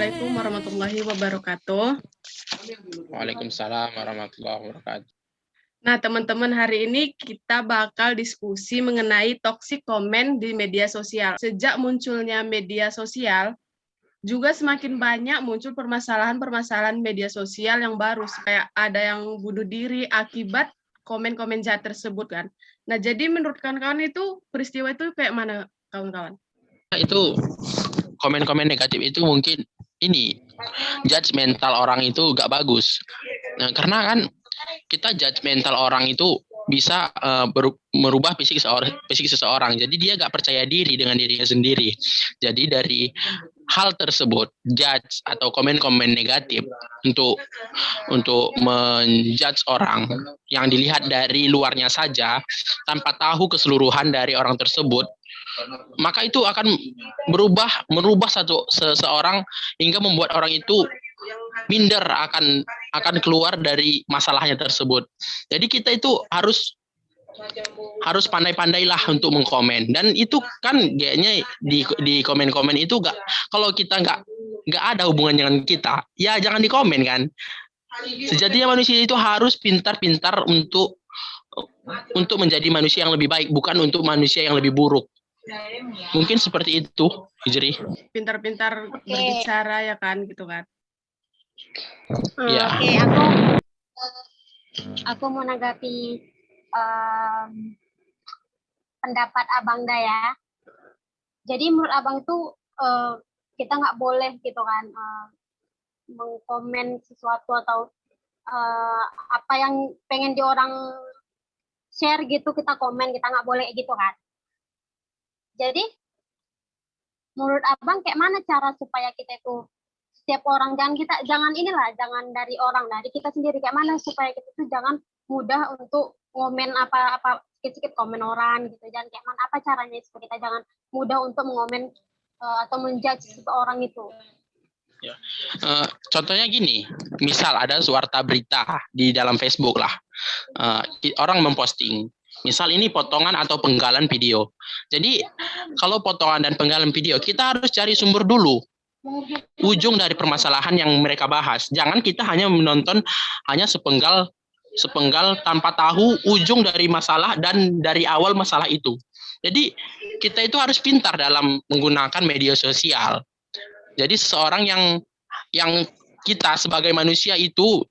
Assalamualaikum warahmatullahi wabarakatuh. Waalaikumsalam warahmatullahi wabarakatuh. Nah, teman-teman, hari ini kita bakal diskusi mengenai toxic comment di media sosial. Sejak munculnya media sosial, juga semakin banyak muncul permasalahan-permasalahan media sosial yang baru, kayak ada yang bunuh diri akibat komen-komen jahat tersebut kan. Nah, jadi menurut kawan-kawan itu peristiwa itu kayak mana, kawan-kawan? Itu komen-komen negatif itu mungkin ini judgmental orang itu gak bagus. Nah, karena kan kita judgmental orang itu bisa merubah fisik seseorang. Jadi dia gak percaya diri dengan dirinya sendiri. Jadi dari hal tersebut, judge atau komen-komen negatif untuk menjudge orang yang dilihat dari luarnya saja tanpa tahu keseluruhan dari orang tersebut, maka itu akan merubah seseorang hingga membuat orang itu minder akan keluar dari masalahnya tersebut. Jadi kita itu harus pandai-pandailah untuk mengkomen, dan itu kan kayaknya di komen-komen itu kalau kita nggak ada hubungan dengan kita, ya jangan dikomen kan. Sejatinya manusia itu harus pintar-pintar untuk menjadi manusia yang lebih baik, bukan untuk manusia yang lebih buruk. Mungkin seperti itu, Hijri. Pintar-pintar berbicara ya kan, gitu kan. Ya. Oke, aku mau nanggapi pendapat Abang ya. Jadi menurut Abang itu kita nggak boleh gitu kan mengkomen sesuatu atau apa yang pengen di orang share gitu kita komen, kita nggak boleh gitu kan. Jadi menurut Abang kayak mana cara supaya kita itu setiap orang jangan dari orang, dari kita sendiri, kayak mana supaya kita tuh jangan mudah untuk ngomen apa sedikit komen orang gitu, jangan kayak mana, apa caranya supaya kita jangan mudah untuk mengomen atau menjudge seseorang itu. Ya. Contohnya gini, misal ada suatu berita di dalam Facebook lah, orang memposting, misal ini potongan atau penggalan video. Jadi kalau potongan dan penggalan video, kita harus cari sumber dulu, ujung dari permasalahan yang mereka bahas. Jangan kita hanya menonton hanya sepenggal tanpa tahu ujung dari masalah dan dari awal masalah itu. Jadi kita itu harus pintar dalam menggunakan media sosial. Jadi seseorang yang kita sebagai manusia itu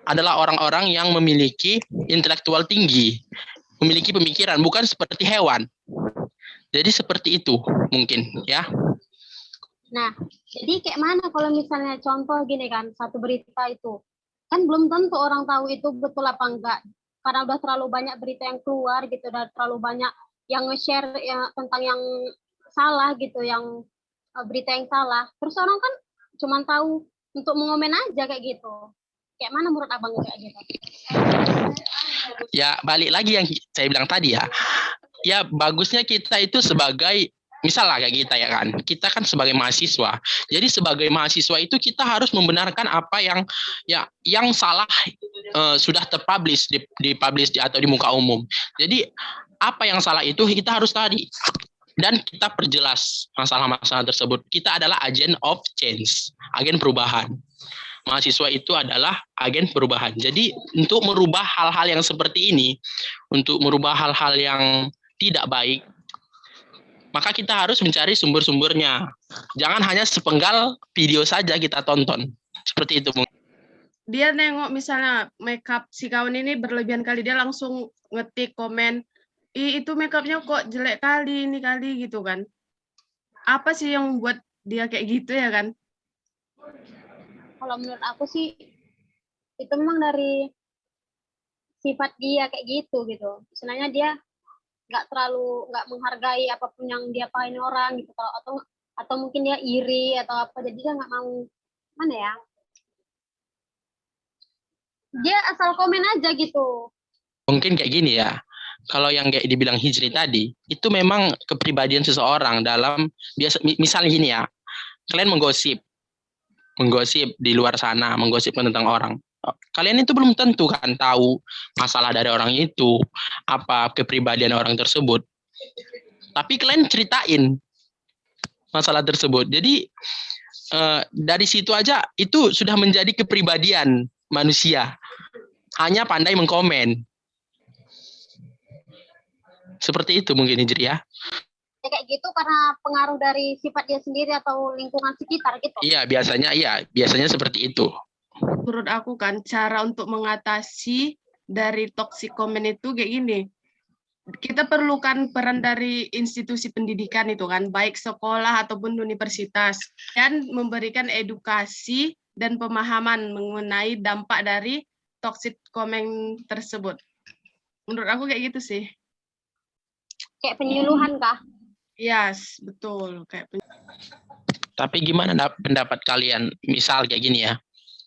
adalah orang-orang yang memiliki intelektual tinggi, memiliki pemikiran, bukan seperti hewan. Jadi seperti itu mungkin ya. Nah, jadi kayak mana kalau misalnya contoh gini kan, satu berita itu kan belum tentu orang tahu itu betul apa enggak, karena udah terlalu banyak berita yang keluar gitu, udah terlalu banyak yang nge-share ya, tentang yang salah gitu, yang berita yang salah. Terus orang kan cuma tahu untuk mengomen aja kayak gitu. Kayak mana menurut Abang kayak gitu? Ya balik lagi yang saya bilang tadi ya. Ya bagusnya kita itu sebagai, misal lah kayak kita ya kan, kita kan sebagai mahasiswa. Jadi sebagai mahasiswa itu kita harus membenarkan apa yang salah sudah terpublish dipublish atau di muka umum. Jadi apa yang salah itu kita harus tadi, dan kita perjelas masalah-masalah tersebut. Kita adalah agent of change, agen perubahan. Mahasiswa itu adalah agen perubahan. Jadi untuk merubah hal-hal yang seperti ini, untuk merubah hal-hal yang tidak baik, maka kita harus mencari sumber-sumbernya. Jangan hanya sepenggal video saja kita tonton. Seperti itu. Dia nengok misalnya makeup si kawan ini berlebihan kali, dia langsung ngetik komen, itu makeupnya kok jelek kali ini kali gitu kan. Apa sih yang buat dia kayak gitu ya kan? Kalau menurut aku sih itu memang dari sifat dia kayak gitu. Sebenarnya dia nggak menghargai apapun yang dia pakai orang gitu, atau mungkin dia iri atau apa, jadi dia nggak mau, mana ya, dia asal komen aja gitu. Mungkin kayak gini ya, kalau yang kayak dibilang Hijri tadi, itu memang kepribadian seseorang dalam biasa. Misalnya gini ya, kalian menggosip di luar sana, menggosip tentang orang. Kalian itu belum tentu kan tahu masalah dari orang itu, apa kepribadian orang tersebut. Tapi kalian ceritain masalah tersebut. Jadi dari situ aja itu sudah menjadi kepribadian manusia. Hanya pandai mengkomen. Seperti itu mungkin Hijri ya. Kayak gitu karena pengaruh dari sifat dia sendiri atau lingkungan sekitar gitu. Iya, biasanya seperti itu. Menurut aku kan cara untuk mengatasi dari toxic comment itu kayak gini. Kita perlukan peran dari institusi pendidikan itu kan, baik sekolah ataupun universitas, dan memberikan edukasi dan pemahaman mengenai dampak dari toxic comment tersebut. Menurut aku kayak gitu sih. Kayak penyuluhan kah? Yes, betul. Tapi gimana pendapat kalian? Misal kayak gini ya.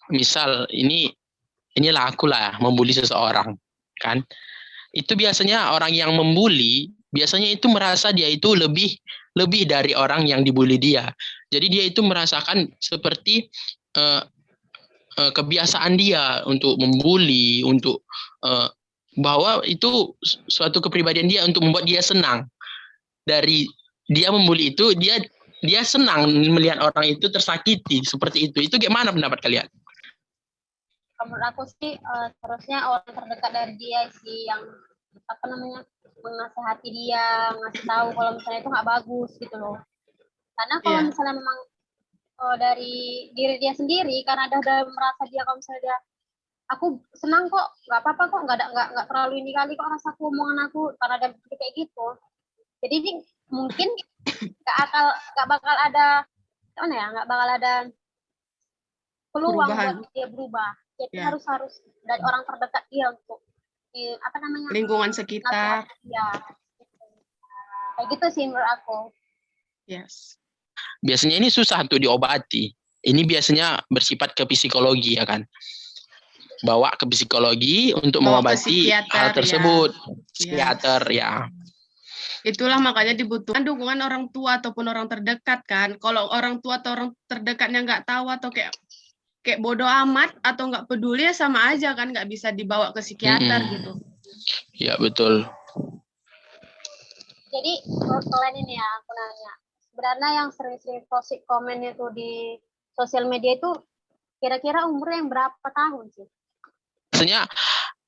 Misal inilah aku lah membuli seseorang, kan? Itu biasanya orang yang membuli biasanya itu merasa dia itu lebih dari orang yang dibully dia. Jadi dia itu merasakan seperti kebiasaan dia untuk membuli, untuk bahwa itu suatu kepribadian dia untuk membuat dia senang. Dari dia membuli itu dia senang melihat orang itu tersakiti seperti itu. Itu gimana pendapat kalian? Menurut aku sih terusnya orang terdekat dari dia sih yang menasehati dia, ngasih tahu kalau misalnya itu nggak bagus gitu loh. Karena kalau misalnya memang dari diri dia sendiri, karena udah merasa dia kalau misalnya dia aku senang kok, nggak apa-apa kok, nggak terlalu ini kali kok rasaku omongan aku karena ada kayak gitu. Jadi mungkin nggak bakal ada peluang buat dia berubah. Jadi harus dari orang terdekat dia untuk lingkungan sekitar. Ya, kayak gitu sih menurut aku. Yes. Biasanya ini susah untuk diobati. Ini biasanya bersifat ke psikologi ya kan. Bawa ke psikologi untuk mengobati hal tersebut. Psikiater ya. Itulah makanya dibutuhkan dukungan orang tua ataupun orang terdekat kan. Kalau orang tua atau orang terdekatnya nggak tahu atau kayak bodoh amat atau nggak peduli ya sama aja kan, nggak bisa dibawa ke psikiater gitu. Ya betul. Jadi selain ini ya aku nanya, sebenarnya yang sering-sering toxic comment itu di sosial media itu kira-kira umurnya yang berapa tahun sih? Biasanya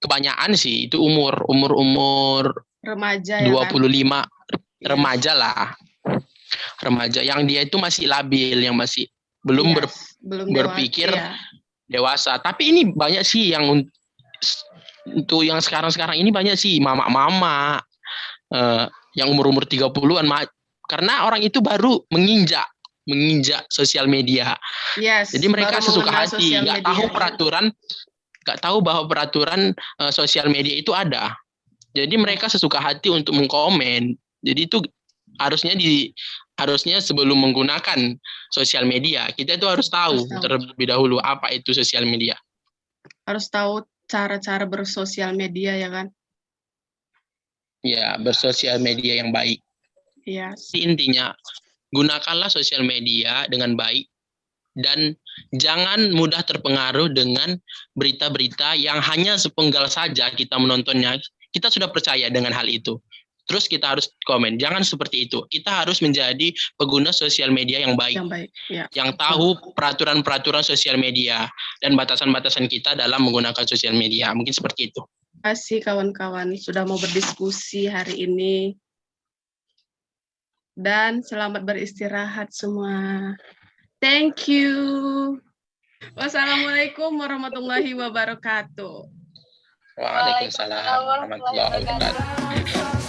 kebanyakan sih itu umur remaja 25 ya kan? Remaja lah. Remaja yang dia itu masih labil, yang masih belum berpikir dewasa. Tapi ini banyak sih yang untuk yang sekarang ini banyak sih mama-mama yang umur 30-an karena orang itu baru menginjak sosial media. Jadi mereka sesuka hati, nggak tahu bahwa peraturan sosial media itu ada. Jadi mereka sesuka hati untuk mengkomen. Jadi itu harusnya sebelum menggunakan sosial media, kita itu harus tahu terlebih dahulu apa itu sosial media. Harus tahu cara-cara bersosial media ya kan? Ya, bersosial media yang baik. Yes. Intinya, gunakanlah sosial media dengan baik dan jangan mudah terpengaruh dengan berita-berita yang hanya sepenggal saja kita menontonnya. Kita sudah percaya dengan hal itu. Terus kita harus komen. Jangan seperti itu. Kita harus menjadi pengguna sosial media yang baik. Yang tahu peraturan-peraturan sosial media dan batasan-batasan kita dalam menggunakan sosial media. Mungkin seperti itu. Terima kasih kawan-kawan sudah mau berdiskusi hari ini. Dan selamat beristirahat semua. Thank you. Wassalamualaikum warahmatullahi wabarakatuh. Waalaikumsalam warahmatullahi wabarakatuh.